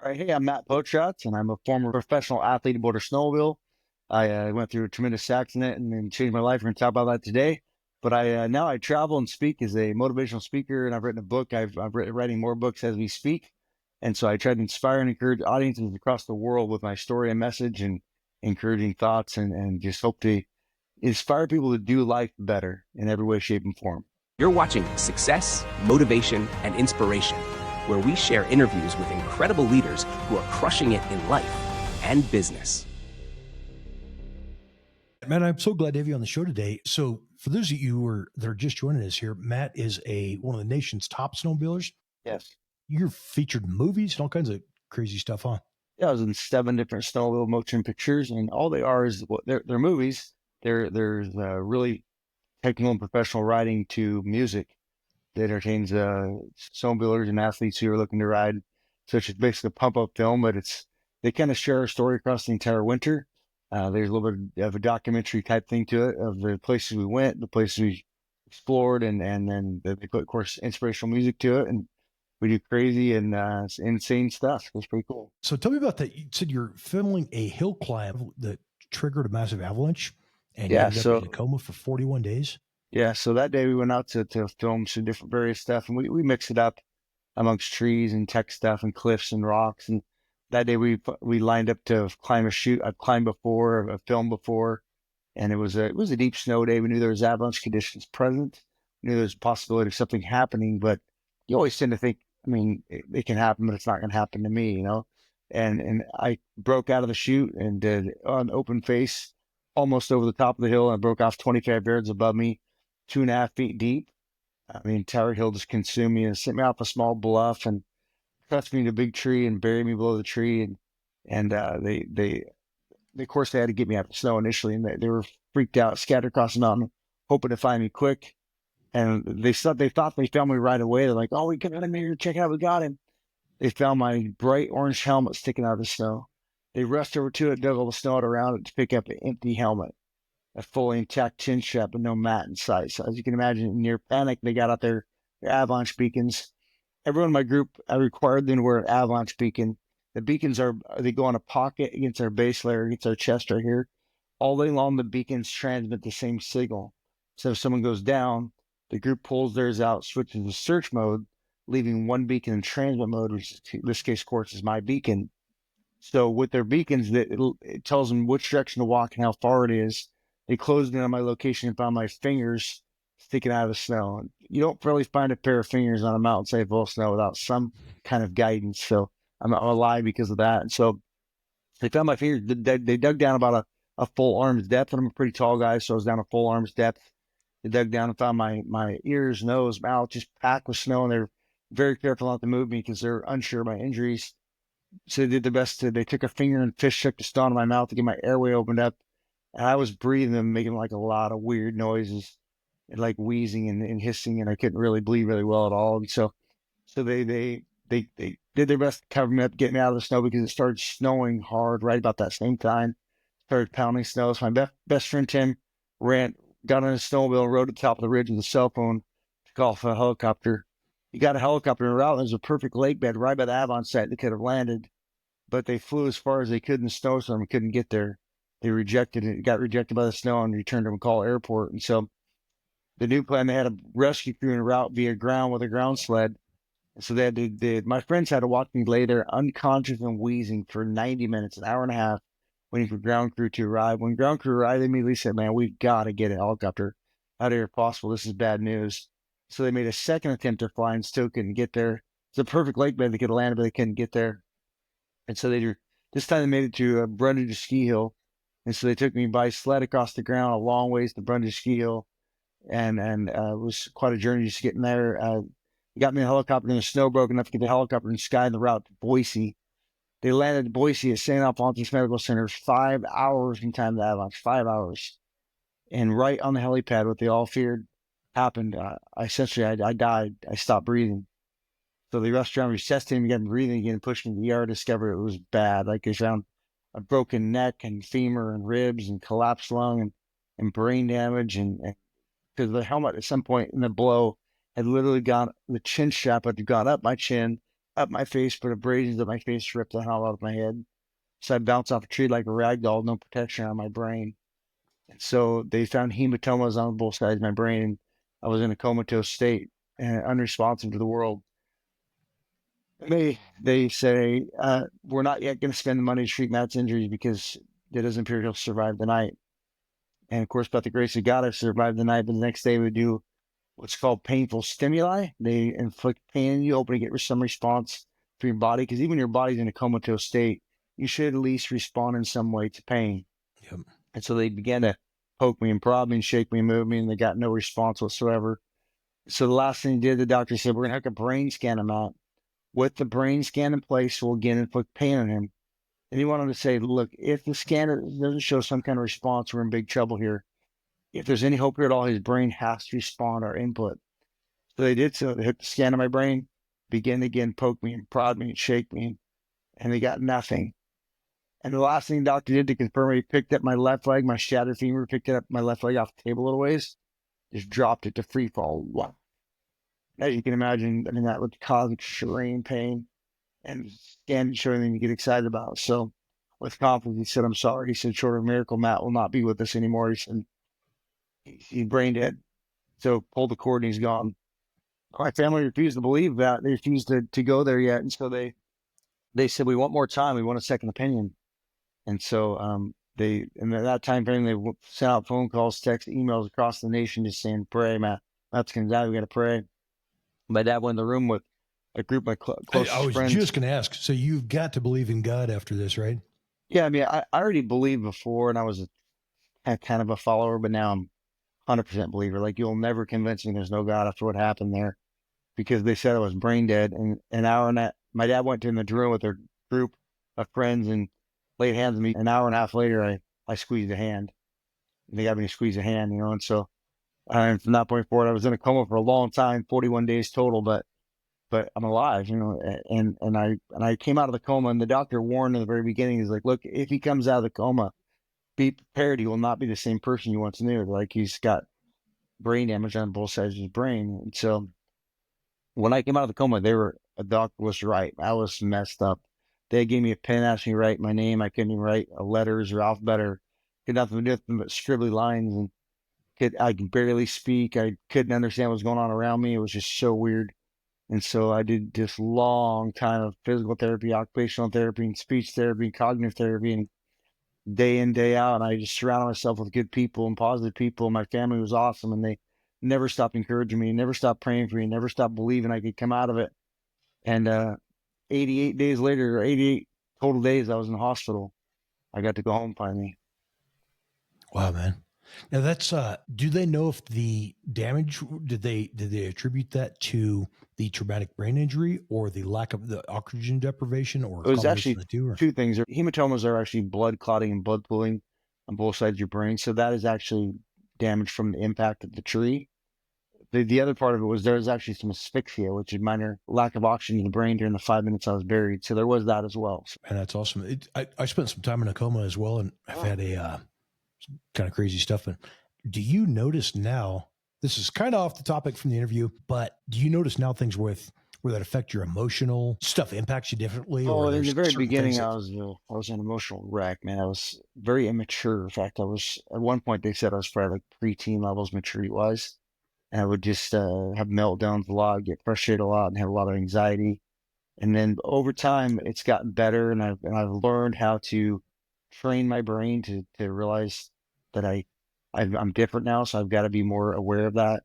All right, hey, I'm Matt Potratz, and I'm a former professional athlete aboard a snowmobile. I went through a tremendous accident and then changed my life. We're going to talk about that today. But now I travel and speak as a motivational speaker, and I've written a book. I've writing more books as we speak, and so I try to inspire and encourage audiences across the world with my story and message and encouraging thoughts, and just hope to inspire people to do life better in every way, shape, and form. You're watching Success, Motivation, and Inspiration, where we share interviews with incredible leaders who are crushing it in life and business. Matt, I'm so glad to have you on the show today. So for those of you that are just joining us here, Matt is one of the nation's top snowmobilers. Yes. You're featured in movies and all kinds of crazy stuff, huh? Yeah, I was in 7 different snowmobile motion pictures, and all they are is they're movies. There's really technical and professional writing to music that entertains snowmobilers and athletes who are looking to ride. So it's just basically a pump-up film, but they kind of share a story across the entire winter. There's a little bit of a documentary type thing to it of the places we went, the places we explored, and then they put, of course, inspirational music to it, and we do crazy and insane stuff. It's pretty cool. So tell me about that. You said you're filming a hill climb that triggered a massive avalanche, and you ended up in a coma for 41 days. Yeah, so that day we went out to film some different various stuff, and we mix it up amongst trees and tech stuff and cliffs and rocks. And that day we lined up to climb a chute. I've climbed before, I've filmed before, and it was a deep snow day. We knew there was avalanche conditions present. We knew there was a possibility of something happening, but you always tend to think, I mean, it can happen, but it's not going to happen to me, you know? And I broke out of the chute and did on open face, almost over the top of the hill, and I broke off 25 yards above me, 2.5 feet deep. The entire hill just consumed me and sent me off a small bluff and pressed me to a big tree and buried me below the tree. And they of course they had to get me out of the snow initially, and they were freaked out, scattered across the mountain, hoping to find me quick. And they thought they found me right away. They're like, "Oh, we got him here. Check it out, we got him." They found my bright orange helmet sticking out of the snow. They rushed over to it, dug all the snow out around it to pick up an empty helmet, a fully intact chin strap, but no mat in sight. So as you can imagine, in near panic, they got out their avalanche beacons. Everyone in my group, I required them to wear an avalanche beacon. The beacons they go in a pocket against our base layer, against our chest right here. All day long, the beacons transmit the same signal. So if someone goes down, the group pulls theirs out, switches to search mode, leaving one beacon in transmit mode, which in this case, of course, is my beacon. So with their beacons, it tells them which direction to walk and how far it is. They closed in on my location and found my fingers sticking out of the snow. You don't really find a pair of fingers on a mountainside full of snow without some kind of guidance. So I'm alive because of that. And so they found my fingers. They dug down about a full arm's depth, and I'm a pretty tall guy, so I was down a full arm's depth. They dug down and found my ears, nose, mouth just packed with snow, and they're very careful not to move me because they're unsure of my injuries. So they did their best they took a finger and fish shook the snow out of my mouth to get my airway opened up. And I was breathing and making like a lot of weird noises and like wheezing and hissing, and I couldn't really breathe really well at all. And so they did their best to cover me up, get me out of the snow because it started snowing hard right about that same time. Started pounding snow. So my best friend Tim got on a snowmobile and rode to the top of the ridge with a cell phone to call for a helicopter. He got a helicopter en route, and there's a perfect lake bed right by the avalanche site. They could have landed, but they flew as far as they could in the snowstorm and couldn't get there. They rejected it, got rejected by the snow, and returned to McCoy Airport. And so the new plan, they had a rescue crew en route via ground with a ground sled. And so my friends had to watch me lay there unconscious and wheezing for 90 minutes, an hour and a half, waiting for ground crew to arrive. When ground crew arrived, they immediately said, "Man, we've got to get a helicopter out of here if possible. This is bad news." So they made a second attempt to fly and still couldn't get there. It's a perfect lake bed. They could have landed, but they couldn't get there. And so this time they made it to Brundage Ski Hill. And so they took me by sled across the ground a long ways to Brundage Ski Hill. And it was quite a journey just getting there. They got me in a helicopter, and the snow broke enough to get the helicopter in the sky on the route to Boise. They landed in Boise at St. Alphonsus Medical Center, 5 hours in time of the avalanche, 5 hours. And right on the helipad, what they all feared happened. I died. I stopped breathing. So they rushed around, resuscitated me, got me breathing again, pushed me to the ER, discovered it was bad. Like they found a broken neck and femur and ribs and collapsed lung and brain damage. And because the helmet at some point in the blow had literally the chin strap had gone up my chin, up my face, put abrasions up my face, ripped the hell out of my head. So I bounced off a tree like a rag doll, no protection on my brain. And so they found hematomas on both sides of my brain. And I was in a comatose state and unresponsive to the world. And they say, we're not yet going to spend the money to treat Matt's injuries because it doesn't appear he'll survive the night. And of course, by the grace of God, I survived the night. But the next day, we do what's called painful stimuli. They inflict pain in you, hoping to get some response from your body. Because even when your body's in a comatose state, you should at least respond in some way to pain. Yep. And so they began to poke me and prod me and shake me and move me, and they got no response whatsoever. So the last thing they did, the doctor said, we're going to have to brain scan him out. With the brain scan in place, we'll again inflict pain on him. And he wanted to say, look, if the scanner doesn't show some kind of response, we're in big trouble here. If there's any hope here at all, his brain has to respond our input. So they did so. They hooked the scan on my brain, began to again poke me and prod me and shake me, and they got nothing. And the last thing the doctor did to confirm it, he picked up my left leg, my shattered femur, picked up my left leg off the table a little ways, just dropped it to free fall. Wow. As you can imagine, I mean, that would cause extreme pain, and scan show anything to get excited about. So with confidence, he said, I'm sorry. He said, short of a miracle, Matt will not be with us anymore. He said, he's brain dead. So pulled the cord and he's gone. My family refused to believe that. They refused to go there yet. And so they said, we want more time. We want a second opinion. And so in that time frame, they sent out phone calls, texts, emails across the nation just saying, pray, Matt's going to die. We got to pray. My dad went in the room with a group of my closest friends. I was just going to ask, so you've got to believe in God after this, right? Yeah, I mean, I already believed before, and I was kind of a follower, but now I'm 100% believer. Like, you'll never convince me there's no God after what happened there, because they said I was brain dead. And an hour and that, my dad went in the room with a group of friends and laid hands on me. An hour and a half later, I squeezed a hand. They got me to squeeze a hand, and so from that point forward, I was in a coma for a long time, 41 days total, but I'm alive, and I came out of the coma, and the doctor warned in the very beginning, he's like, look, if he comes out of the coma, be prepared. He will not be the same person you once knew. Like, he's got brain damage on both sides of his brain. And so when I came out of the coma, a doctor was right. I was messed up. They gave me a pen, asked me to write my name. I couldn't even write letters or alphabet or could nothing do but scribbly lines, and I could barely speak. I couldn't understand what was going on around me. It was just so weird. And so I did this long time of physical therapy, occupational therapy, and speech therapy, and cognitive therapy, and day in, day out. And I just surrounded myself with good people and positive people. My family was awesome, and they never stopped encouraging me, never stopped praying for me, never stopped believing I could come out of it. And 88 days later, or 88 total days I was in the hospital, I got to go home finally. Wow, man. Now that's, do they know if the damage, did they attribute that to the traumatic brain injury or the lack of the oxygen deprivation, or it was actually the two things? Hematomas are actually blood clotting and blood pooling on both sides of your brain. So that is actually damage from the impact of the tree. The other part of it was there was actually some asphyxia, which is minor lack of oxygen in the brain during the 5 minutes I was buried. So there was that as well. And that's awesome. I spent some time in a coma as well, and I've had a kind of crazy stuff. But do you notice now, this is kind of off the topic from the interview, but do you notice now things where that affect your emotional stuff impacts you differently? Oh, in the very beginning, I was an emotional wreck, man. I was very immature. In fact, I was, at one point they said I was probably like preteen levels maturity wise. And I would just have meltdowns a lot, get frustrated a lot, and have a lot of anxiety. And then over time, it's gotten better, and I've learned how to train my brain to realize that I'm different now, so I've got to be more aware of that.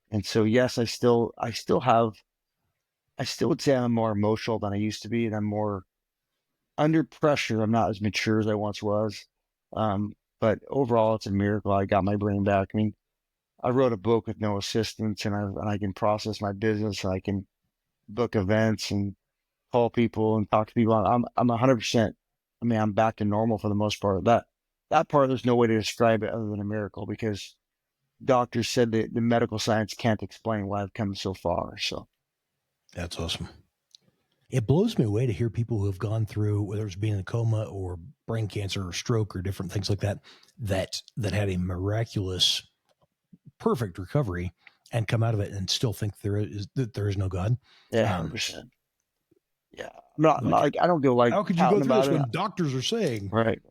And so, yes, I still would say I'm more emotional than I used to be, and I'm more under pressure. I'm not as mature as I once was. But overall, it's a miracle I got my brain back. I mean, I wrote a book with no assistance, and I can process my business. I can book events and call people and talk to people. I'm 100%. I mean, I'm back to normal for the most part. That part, there's no way to describe it other than a miracle, because doctors said that the medical science can't explain why I've come so far. So that's awesome. It blows me away to hear people who have gone through, whether it's being in a coma or brain cancer or stroke or different things like that had a miraculous, perfect recovery and come out of it and still think there is no God. Yeah, 100%. Yeah, I'm not Like, like I don't go like how could you go pouting through about this it. when doctors are saying, Right.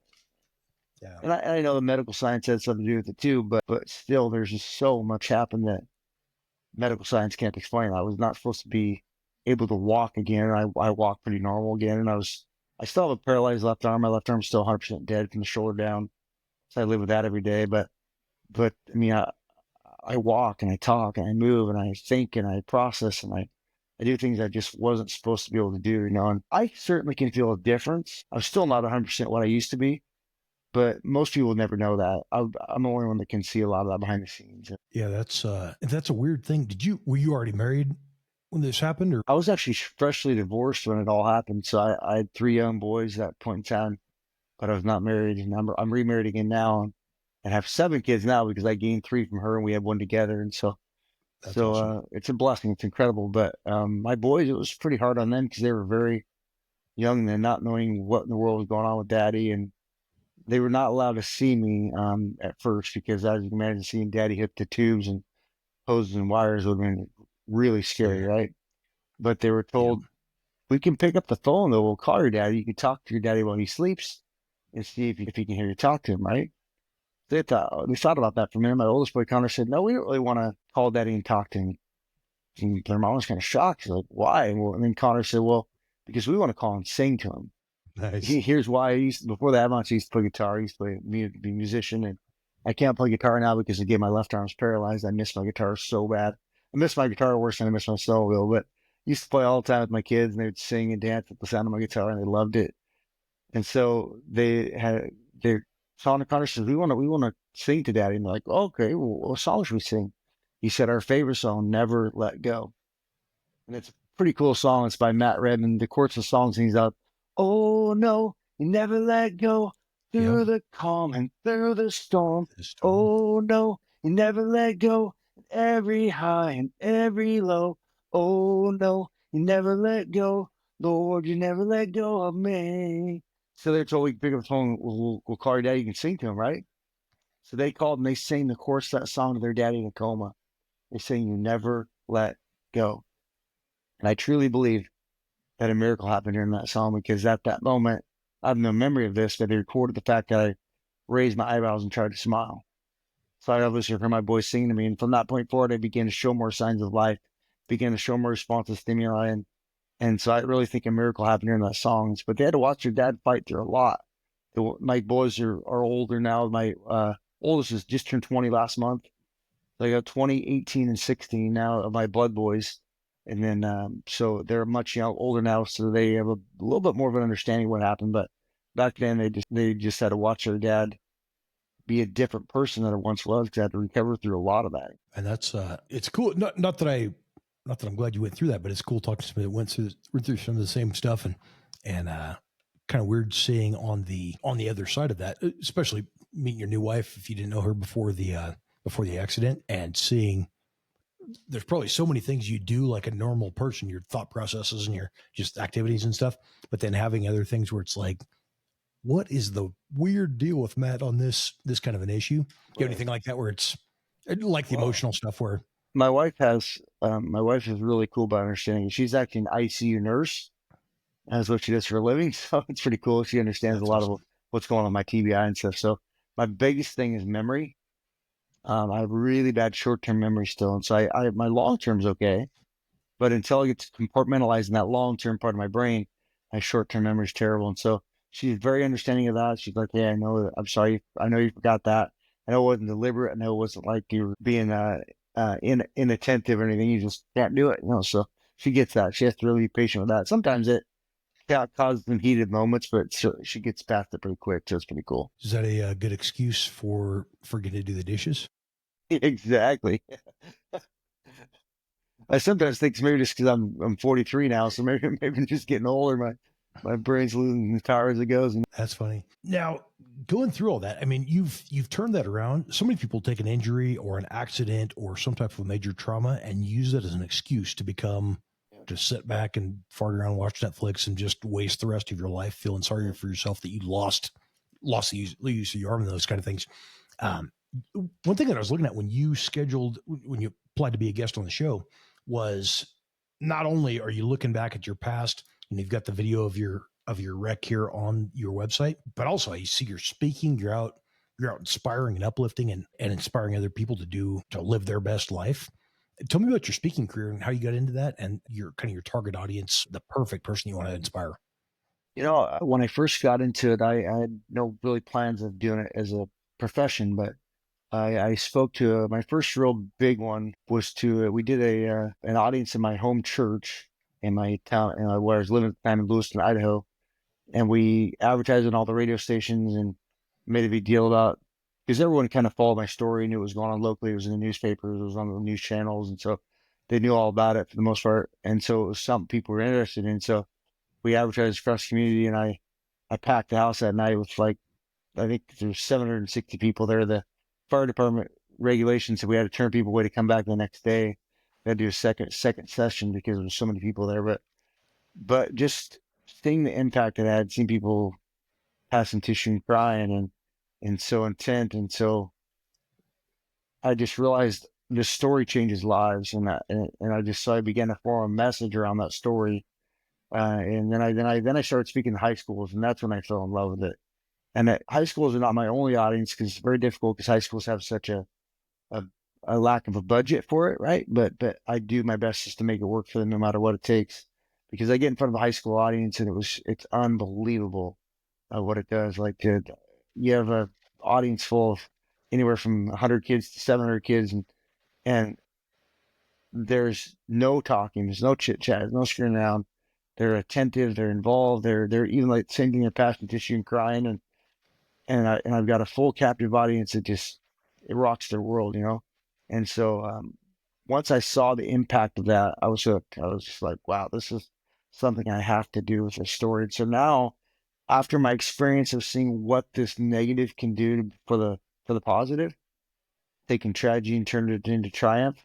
yeah, And I know the medical science has something to do with it too, but still, there's just so much happened that medical science can't explain. I was not supposed to be able to walk again. I walk pretty normal again, and I still have a paralyzed left arm. My left arm's still 100% dead from the shoulder down, so I live with that every day. But I mean, I walk and I talk and I move and I think and I process and I do things I just wasn't supposed to be able to do, And I certainly can feel a difference. I'm still not 100% what I used to be, but most people never know that. I'm the only one that can see a lot of that behind the scenes. yeah, that's a weird thing. Were you already married when this happened, or I was actually freshly divorced when it all happened. So I had three young boys at that point in time, but I was not married. And I'm remarried again now and have seven kids now because I gained three from her and we have one together. And so, that's awesome. it's a blessing. It's incredible. But my boys, it was pretty hard on them because they were very young and not knowing what in the world was going on with daddy. And they were not allowed to see me at first because, as you can imagine, seeing daddy hooked to tubes and hoses and wires would have been really scary, Yeah, right? But they were yeah, told, we can pick up the phone though. We'll call your daddy. You can talk to your daddy while he sleeps and see if he can hear you talk to him, right? They thought about that for a minute. My oldest boy Connor said, "No, we don't really want to call daddy and talk to him." And their mom was kind of shocked. She's like, "Why?" Well, and then Connor said, "Well, because we want to call and sing to him." nice. Here's why. Before the Avalanche, I used to play guitar. I used to be a musician, and I can't play guitar now because again, my left arm's paralyzed. I miss my guitar so bad. I miss my guitar worse than I miss my snowmobile. But I used to play all the time with my kids, and they would sing and dance at the sound of my guitar, and they loved it. And so they Connor says, we want to sing to Daddy, and they're like, oh, okay, well, what song should we sing? He said our favorite song, Never Let Go, and it's a pretty cool song. It's by Matt Redman. The chorus of the song sings out, "Oh no, you never let go Yep, through the calm and through the storm. the storm. Oh no, you never let go every high and every low. Oh no, you never let go, Lord, you never let go of me." So they're told we can pick up the phone. We'll call your daddy. You can sing to him, right? So they called and they sang the chorus of that song to their daddy in a coma. They saying, "You never let go." And I truly believe that a miracle happened during that song because at that moment, I have no memory of this, but they recorded the fact that I raised my eyebrows and tried to smile. So I obviously heard my boys singing to me. And from that point forward, I began to show more signs of life, began to show more responsive stimuli. And so I really think a miracle happened during that song. But they had to watch their dad fight through a lot. My boys are older now. My oldest has just turned 20 last month. So I got 20, 18, and 16 now of my blood boys. And then, so they're much older now, so they have a little bit more of an understanding of what happened. But back then, they just had to watch their dad be a different person than it once was because I had to recover through a lot of that. And that's it's cool. Not that I'm glad you went through that, but it's cool talking to somebody that went through some of the same stuff and kind of weird seeing on the other side of that, especially meeting your new wife if you didn't know her before the accident, and seeing there's probably so many things you do like a normal person, your thought processes and your just activities and stuff, but then having other things where it's like, what is the weird deal with Matt on this kind of an issue? You have Right. anything like that where it's like the Well, emotional stuff where my wife is really cool about understanding. She's actually an ICU nurse. That's what she does for a living. So it's pretty cool. She understands a that's lot awesome. of what's going on with my TBI and stuff. So my biggest thing is memory. I have really bad short-term memory still. And so my long-term's okay. But until I get to compartmentalize in that long term part of my brain, my short term memory is terrible. And so she's very understanding of that. She's like, "Yeah, I know. I'm sorry. I know you forgot that. I know it wasn't deliberate. I know it wasn't like you were being inattentive or anything. You just can't do it." So she gets that. She has to really be patient with that. Sometimes it causes some heated moments, but she gets past it pretty quick. So it's pretty cool. Is that a good excuse for forgetting to do the dishes? Exactly. I sometimes think maybe just because I'm 43 now, so maybe I'm just getting older. My brain's losing the power as it goes. And That's funny. Now, going through all that, I mean, you've turned that around. So many people take an injury or an accident or some type of major trauma and use that as an excuse to become just sit back and fart around, watch Netflix, and just waste the rest of your life feeling sorry for yourself that you lost the use of your arm and those kind of things. Um, One thing that I was looking at when when you applied to be a guest on the show was not only are you looking back at your past you've got the video of your wreck here on your website, but also I see you're speaking, you're out inspiring and uplifting and inspiring other people to live their best life. Tell me about your speaking career and how you got into that and your kind of your target audience, the perfect person you want to inspire. When I first got into it, I had no really plans of doing it as a profession, but I spoke to my first real big one was we did an audience in my home church in my town where I was living at the time in Lewiston, Idaho, and we advertised on all the radio stations and made a big deal about because everyone kind of followed my story, knew what was going on locally. It was in the newspapers, it was on the news channels, and so they knew all about it for the most part. And so it was something people were interested in. So we advertised across the community, and I packed the house that night with like I think there's 760 people there. The fire department regulations said we had to turn people away to come back the next day. We had to do a second session because there was so many people there. But just seeing the impact it had, seeing people passing tissue and crying and so intent, and so I just realized this story changes lives, and I just so I began to form a message around that story. And then I started speaking to high schools, and that's when I fell in love with it. And high schools are not my only audience because it's very difficult because high schools have such a, a lack of a budget for it, right? But I do my best just to make it work for them no matter what it takes, because I get in front of a high school audience and it's unbelievable what it does. You have a audience full of anywhere from 100 kids to 700 kids, and there's no talking, there's no chit chat, there's no screwing around. They're attentive, they're involved, they're even like singing their passion tissue and crying, and I've got a full captive audience that just it rocks their world, you know. And so once I saw the impact of that, I was hooked. I was just like, wow, this is something I have to do with this story. And so now, after my experience of seeing what this negative can do for the positive, taking tragedy and turning it into triumph,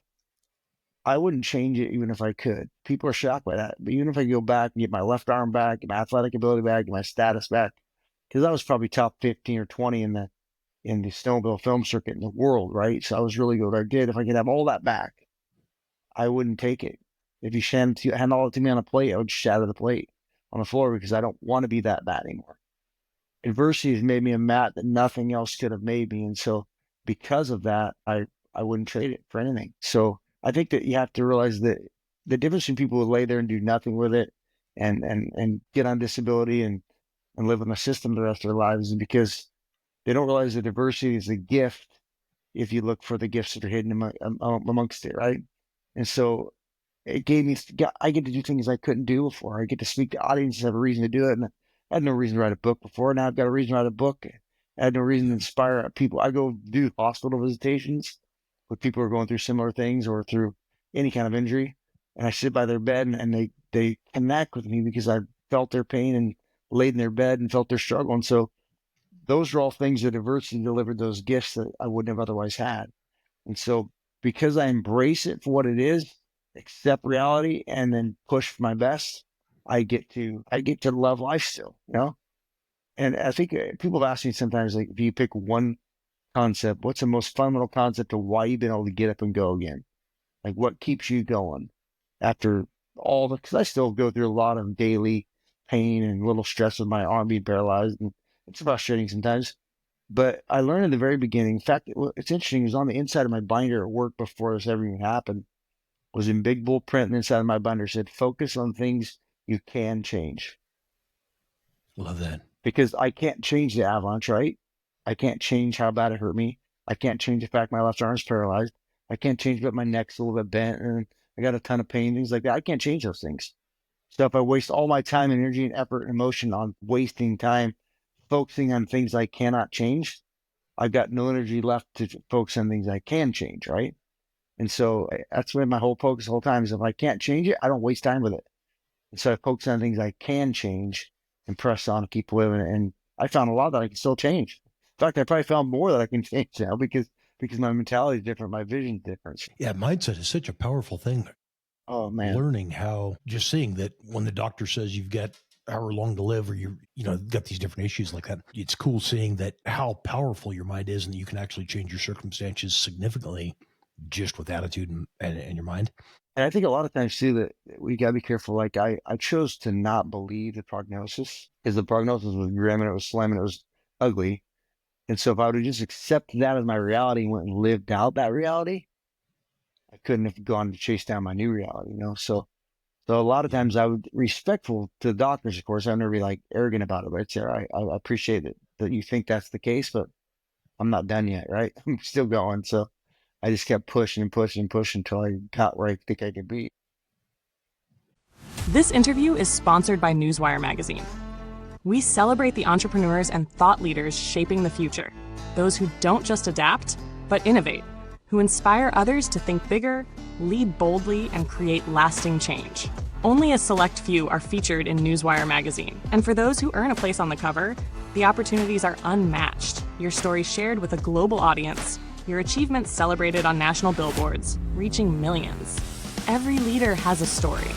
I wouldn't change it even if I could. People are shocked by that. But even if I go back and get my left arm back, get my athletic ability back, get my status back, because I was probably top 15 or 20 in the snowmobile film circuit in the world, right? So I was really good. I did. If I could have all that back, I wouldn't take it. If you hand all it to me on a plate, I would shatter the plate on the floor because I don't want to be that bad anymore. Adversity has made me a mat that nothing else could have made me. And so because of that, I wouldn't trade it for anything. So I think that you have to realize that the difference between people who lay there and do nothing with it and get on disability and live in a system the rest of their lives is because they don't realize that diversity is a gift if you look for the gifts that are hidden amongst it, right? And so it gave me, I get to do things I couldn't do before. I get to speak to audiences, have a reason to do it. And I had no reason to write a book before. Now I've got a reason to write a book. I had no reason to inspire people. I go do hospital visitations with people who are going through similar things or through any kind of injury. And I sit by their bed and they connect with me because I felt their pain and laid in their bed and felt their struggle. And so those are all things that diversity delivered those gifts that I wouldn't have otherwise had. And so because I embrace it for what it is, accept reality, and then push for my best, I get to love life still, you know? And I think people have asked me sometimes, like, if you pick one concept, what's the most fundamental concept of why you've been able to get up and go again? Like, what keeps you going after all the, because I still go through a lot of daily pain and little stress with my arm being paralyzed. And it's frustrating sometimes. But I learned in the very beginning, in fact, it's interesting, it was on the inside of my binder at work before this ever even happened, was in big bold print on the inside of my binder, said, focus on things you can change. Love that. Because I can't change the avalanche, right? I can't change how bad it hurt me. I can't change the fact my left arm is paralyzed. I can't change that my neck's a little bit bent and I got a ton of pain, things like that. I can't change those things. So if I waste all my time, energy, and effort and emotion on wasting time focusing on things I cannot change, I've got no energy left to focus on things I can change, right? And so that's where my whole focus the whole time is if I can't change it, I don't waste time with it. And so I focus on things I can change and press on and keep living. And I found a lot that I can still change. In fact, I probably found more that I can change now because my mentality is different, my vision is different. Yeah, mindset is such a powerful thing. Oh man, learning how, just seeing that when the doctor says you've got however long to live, or you got these different issues like that. It's cool seeing that how powerful your mind is and that you can actually change your circumstances significantly just with attitude and your mind. And I think a lot of times too that we gotta be careful. Like I chose to not believe the prognosis because the prognosis was grim and it was slim and it was ugly. And so if I would have just accepted that as my reality and went and lived out that reality, I couldn't have gone to chase down my new reality, you know? So a lot of Yeah. times I would respectful to the doctors, of course. I'd never be like arrogant about it, but I'd say, all right, I appreciate it that you think that's the case, but I'm not done yet, right? I'm still going. So I just kept pushing and pushing and pushing until I got where I think I could be. This interview is sponsored by Newswire magazine. We celebrate the entrepreneurs and thought leaders shaping the future, those who don't just adapt, but innovate, who inspire others to think bigger, lead boldly, and create lasting change. Only a select few are featured in Newswire magazine, and for those who earn a place on the cover, the opportunities are unmatched. Your story shared with a global audience, your achievements celebrated on national billboards, reaching millions. Every leader has a story.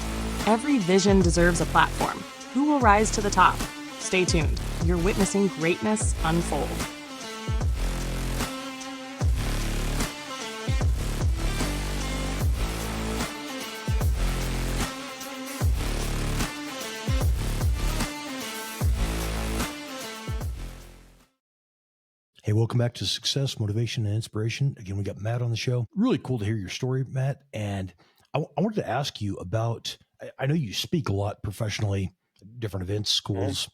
Every vision deserves a platform. Who will rise to the top? Stay tuned. You're witnessing greatness unfold. Hey, welcome back to Success, Motivation, and Inspiration. Again, we got Matt on the show. Really cool to hear your story, Matt. And I wanted to ask you about, I know you speak a lot professionally, different events, Okay. schools,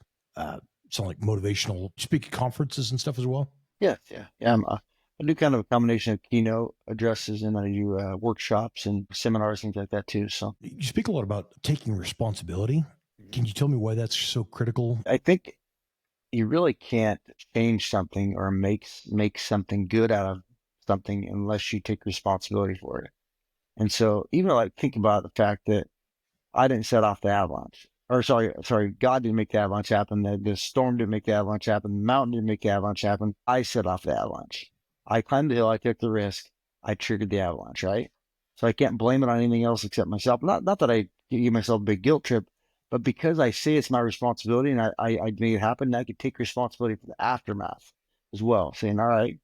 sound like motivational, speak at conferences and stuff as well. Yeah. I do kind of a combination of keynote addresses and I do workshops and seminars, things like that too. So You speak a lot about taking responsibility. Can you tell me why that's so critical? I think you really can't change something or make something good out of something unless you take responsibility for it. And so even like think about the fact that I didn't set off the avalanche. Or sorry, God didn't make the avalanche happen. The storm didn't make the avalanche happen. The mountain didn't make the avalanche happen. I set off the avalanche. I climbed the hill. I took the risk. I triggered the avalanche, right? So I can't blame it on anything else except myself. Not that I give myself a big guilt trip, but because I say it's my responsibility and I made it happen, I could take responsibility for the aftermath as well, saying, all right,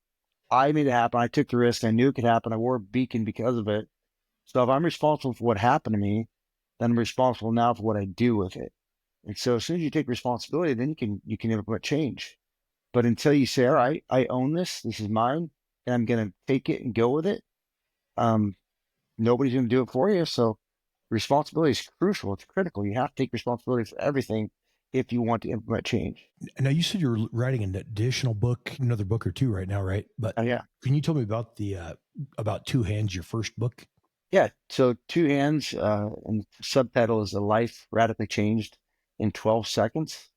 I made it happen. I took the risk. I knew it could happen. I wore a beacon because of it. So if I'm responsible for what happened to me, then I'm responsible now for what I do with it. And so as soon as you take responsibility, then you can implement change. But until you say, all right, I own this, this is mine, and I'm gonna take it and go with it, um, nobody's gonna do it for you. So responsibility is crucial, it's critical. You have to take responsibility for everything if you want to implement change. Now, you said you're writing an additional book, another book or two right now, right? But Yeah. can you tell me about about Two Hands, your first book? Yeah. So two hands, and the subtitle is A Life Radically Changed in 12 Seconds.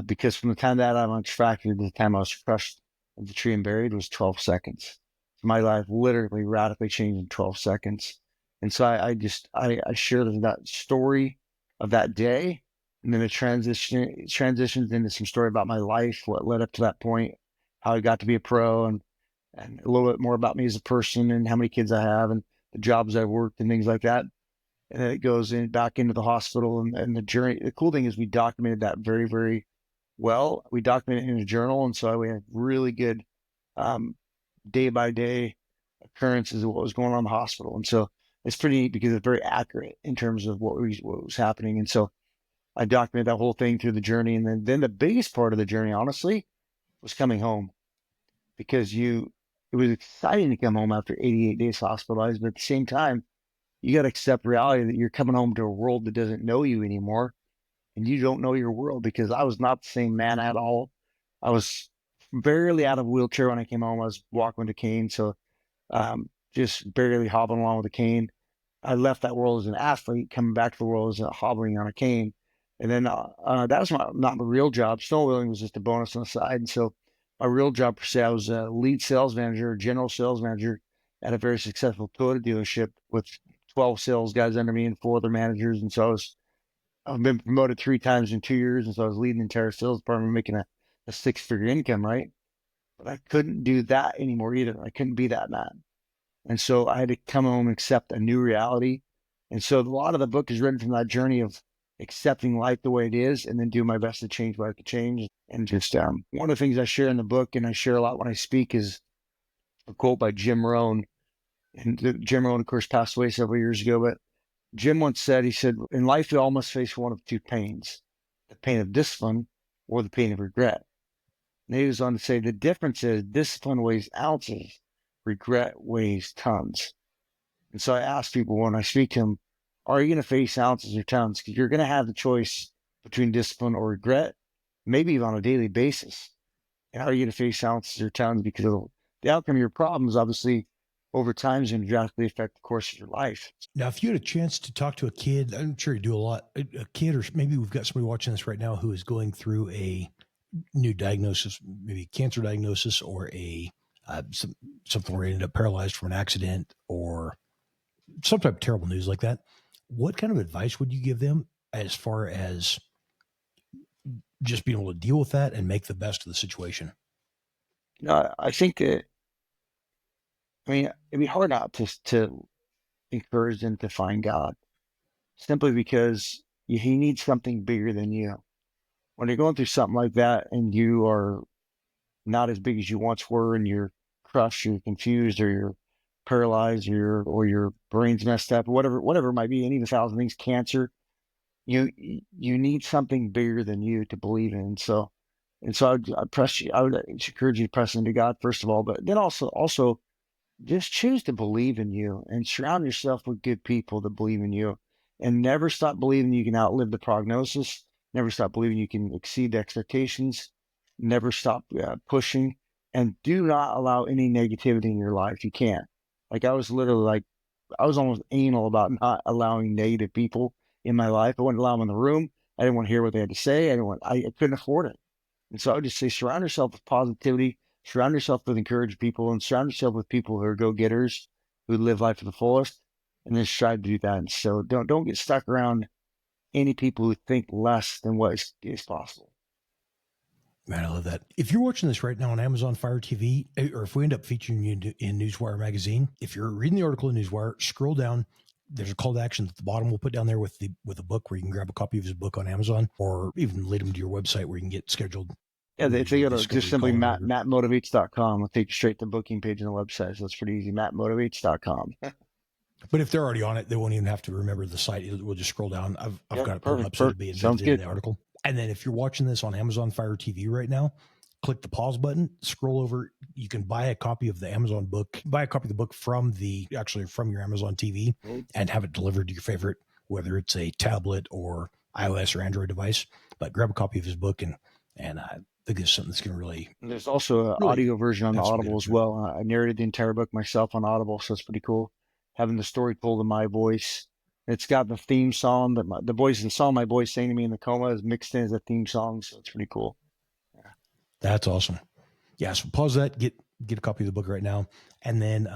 Because from the time that I'm on tractor to the time I was crushed of the tree and buried was 12 seconds. My life literally radically changed in 12 seconds. And so I share that story of that day. And then it transitions into some story about my life, what led up to that point, how I got to be a pro and a little bit more about me as a person and how many kids I have and the jobs I've worked and things like that. And then it goes in back into the hospital and the journey. The cool thing is we documented that very, very well. We documented it in a journal. And so we have really good um, day by day occurrences of what was going on in the hospital. And so it's pretty neat because it's very accurate in terms of what was happening. And so I documented that whole thing through the journey. And then the biggest part of the journey, honestly, was coming home because it was exciting to come home after 88 days hospitalized, but at the same time, you got to accept reality that you're coming home to a world that doesn't know you anymore and you don't know your world because I was not the same man at all. I was barely out of a wheelchair when I came home. I was walking with a cane. So just barely hobbling along with a cane. I left that world as an athlete, coming back to the world as a hobbling on a cane. And then that was not my real job. Snowmobiling was just a bonus on the side. And so my real job per se, I was a lead sales manager, general sales manager at a very successful Toyota dealership with 12 sales guys under me and four other managers. And so I've been promoted 3 times in 2 years. And so I was leading the entire sales department, making a 6-figure income, right? But I couldn't do that anymore either. I couldn't be that man. And so I had to come home and accept a new reality. And so a lot of the book is written from that journey of accepting life the way it is and then do my best to change what I could change. And just one of the things I share in the book and I share a lot when I speak is a quote by Jim Rohn. And Jim Rohn, of course, passed away several years ago, but Jim once said, he said, in life, you all must face one of two pains, the pain of discipline or the pain of regret. And he goes on to say, the difference is discipline weighs ounces, regret weighs tons. And so I ask people when I speak to them, are you going to face ounces or tons? Because you're going to have the choice between discipline or regret, maybe even on a daily basis. And how are you going to face ounces or tons? Because the outcome of your problems, obviously, over time is going to drastically affect the course of your life. Now, if you had a chance to talk to a kid, I'm sure you do a lot, a kid, or maybe we've got somebody watching this right now who is going through a new diagnosis, maybe a cancer diagnosis or something where they ended up paralyzed from an accident or some type of terrible news like that. What kind of advice would you give them as far as just being able to deal with that and make the best of the situation? I think that, it'd be hard not to encourage them to find God, simply because he needs something bigger than you. When you're going through something like that and you are not as big as you once were and you're crushed, you're confused, or you're paralyzed, or your brain's messed up, whatever it might be, any of 1,000 things, cancer, you need something bigger than you to believe in. So I would encourage you to press into God first of all, but then also just choose to believe in you and surround yourself with good people that believe in you, and never stop believing you can outlive the prognosis. Never stop believing you can exceed the expectations. Never stop pushing, and do not allow any negativity in your life. You can't. Like I was almost anal about not allowing negative people in my life. I wouldn't allow them in the room. I didn't want to hear what they had to say. I couldn't afford it. And so I would just say, surround yourself with positivity, surround yourself with encouraged people, and surround yourself with people who are go-getters, who live life to the fullest, and then strive to do that. And so don't get stuck around any people who think less than what is possible. Man, I love that. If you're watching this right now on Amazon Fire TV, or if we end up featuring you in Newswire magazine, if you're reading the article in Newswire, scroll down. There's a call to action at the bottom. We'll put down there with a book where you can grab a copy of his book on Amazon, or even lead them to your website where you can get scheduled. Yeah, if they go to just simply mattmotivates.com, it'll take you straight to the booking page on the website. So it's pretty easy, mattmotivates.com. But if they're already on it, they won't even have to remember the site. We'll just scroll down. I've got it pulled up so it'll be embedded in the article. And then if you're watching this on Amazon Fire TV right now, click the pause button, scroll over. You can buy a copy of the Amazon book, buy a copy of the book from your Amazon TV and have it delivered to your favorite, whether it's a tablet or iOS or Android device. But grab a copy of his book and I think it's something that's going to really. And there's also an audio version on Audible as well. I narrated the entire book myself on Audible, so it's pretty cool. Having the story told in my voice. It's got the theme song that the song my boys sang to me in the coma is mixed in as a theme song, so it's pretty cool. Yeah. That's awesome. Yeah, so pause that, get a copy of the book right now, and then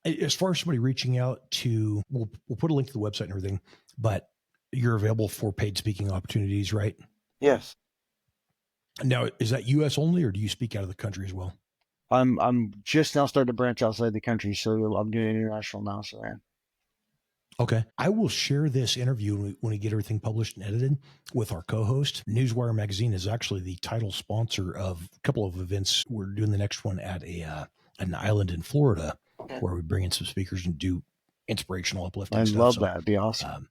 as far as somebody reaching out to, we'll put a link to the website and everything, but you're available for paid speaking opportunities, right? Yes. Now, is that U.S. only, or do you speak out of the country as well? I'm just now starting to branch outside the country, so I'm doing international now. So yeah. Okay. I will share this interview when we get everything published and edited with our co-host. Newswire Magazine is actually the title sponsor of a couple of events. We're doing the next one at an island in Florida where we bring in some speakers and do inspirational, uplifting stuff. I love that. It'd be awesome.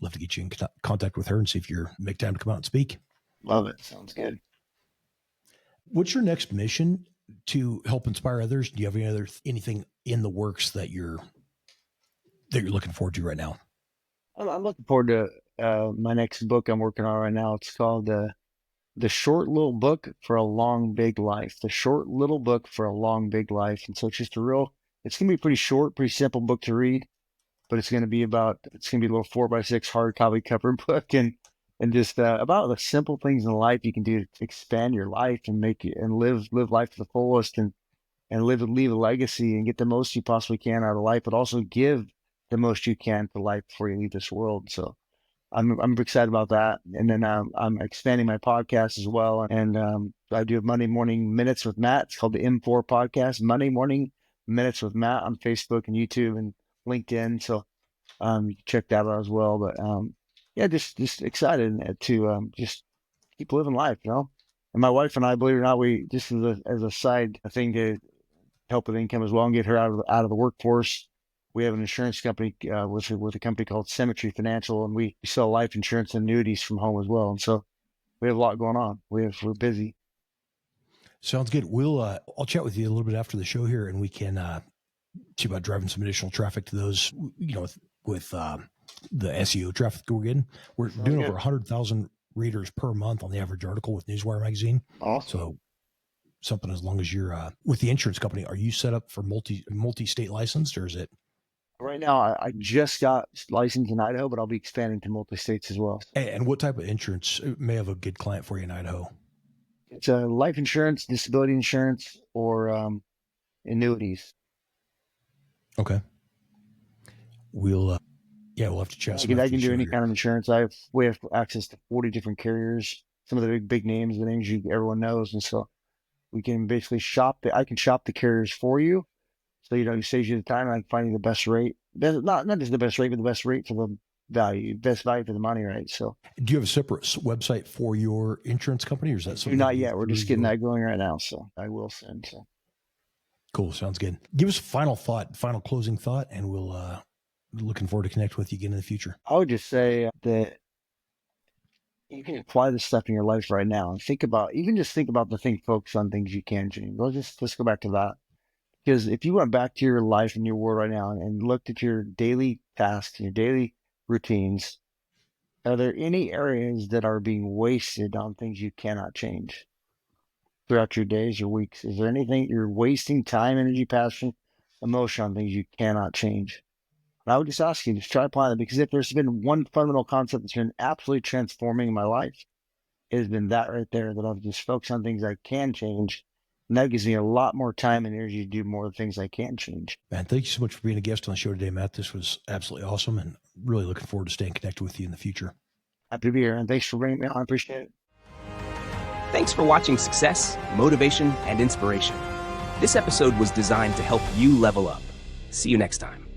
Love to get you in contact with her and see if you make time to come out and speak. Love it. Sounds good. What's your next mission to help inspire others? Do you have anything in the works that you're looking forward to right now? I'm looking forward to my next book I'm working on right now. It's called The Short Little Book for a Long Big Life. The Short Little Book for a Long Big Life. And so it's just it's going to be a pretty short, pretty simple book to read, but it's going to be a little 4x6 hard copy cover book and just about the simple things in life you can do to expand your life and live life to the fullest and leave a legacy and get the most you possibly can out of life, but also give the most you can to life before you leave this world. So I'm excited about that. And then I'm expanding my podcast as well. And I do Monday Morning Minutes with Matt. It's called the M4 Podcast, Monday Morning Minutes with Matt on Facebook and YouTube and LinkedIn. So you can check that out as well. But just excited to just keep living life, And my wife and I, believe it or not, we just as a side thing to help with income as well and get her out of the workforce. We have an insurance company with a company called Symmetry Financial, and we sell life insurance and annuities from home as well. And so we have a lot going on. We're busy. Sounds good. I'll chat with you a little bit after the show here, and we can see about driving some additional traffic to those, with the SEO traffic that we're getting. We're doing over 100,000 readers per month on the average article with Newswire magazine. Awesome. So something, as long as you're with the insurance company, are you set up for multi-state licensed, or is it? Right now, I just got licensed in Idaho, but I'll be expanding to multi-states as well. And what type of insurance may have a good client for you in Idaho? It's a life insurance, disability insurance, or annuities. Okay. We'll have to chat. I can do any kind of insurance. We have access to 40 different carriers, some of the big names, the names everyone knows. And so we can basically I can shop the carriers for you. So, it saves you the time, and I can find you the best rate. Not just the best rate, but the best rate for the value, best value for the money, right? So, do you have a separate website for your insurance company, or is that something? Not yet. We're just getting that going right now. So I will send. So. Cool. Sounds good. Give us a final closing thought, and we'll be looking forward to connect with you again in the future. I would just say that you can apply this stuff in your life right now, and think about focus on things you can change. Let's go back to that. Because if you went back to your life and your world right now and looked at your daily tasks, your daily routines, are there any areas that are being wasted on things you cannot change throughout your days or weeks? Is there anything you're wasting time, energy, passion, emotion on things you cannot change? And I would just ask you, just try applying it, because if there's been one fundamental concept that's been absolutely transforming my life, it has been that right there, that I've just focused on things I can change. And that gives me a lot more time and energy to do more of the things I can change. Man, thank you so much for being a guest on the show today, Matt. This was absolutely awesome, and really looking forward to staying connected with you in the future. Happy to be here, and thanks for bringing me on. I appreciate it. Thanks for watching Success, Motivation, and Inspiration. This episode was designed to help you level up. See you next time.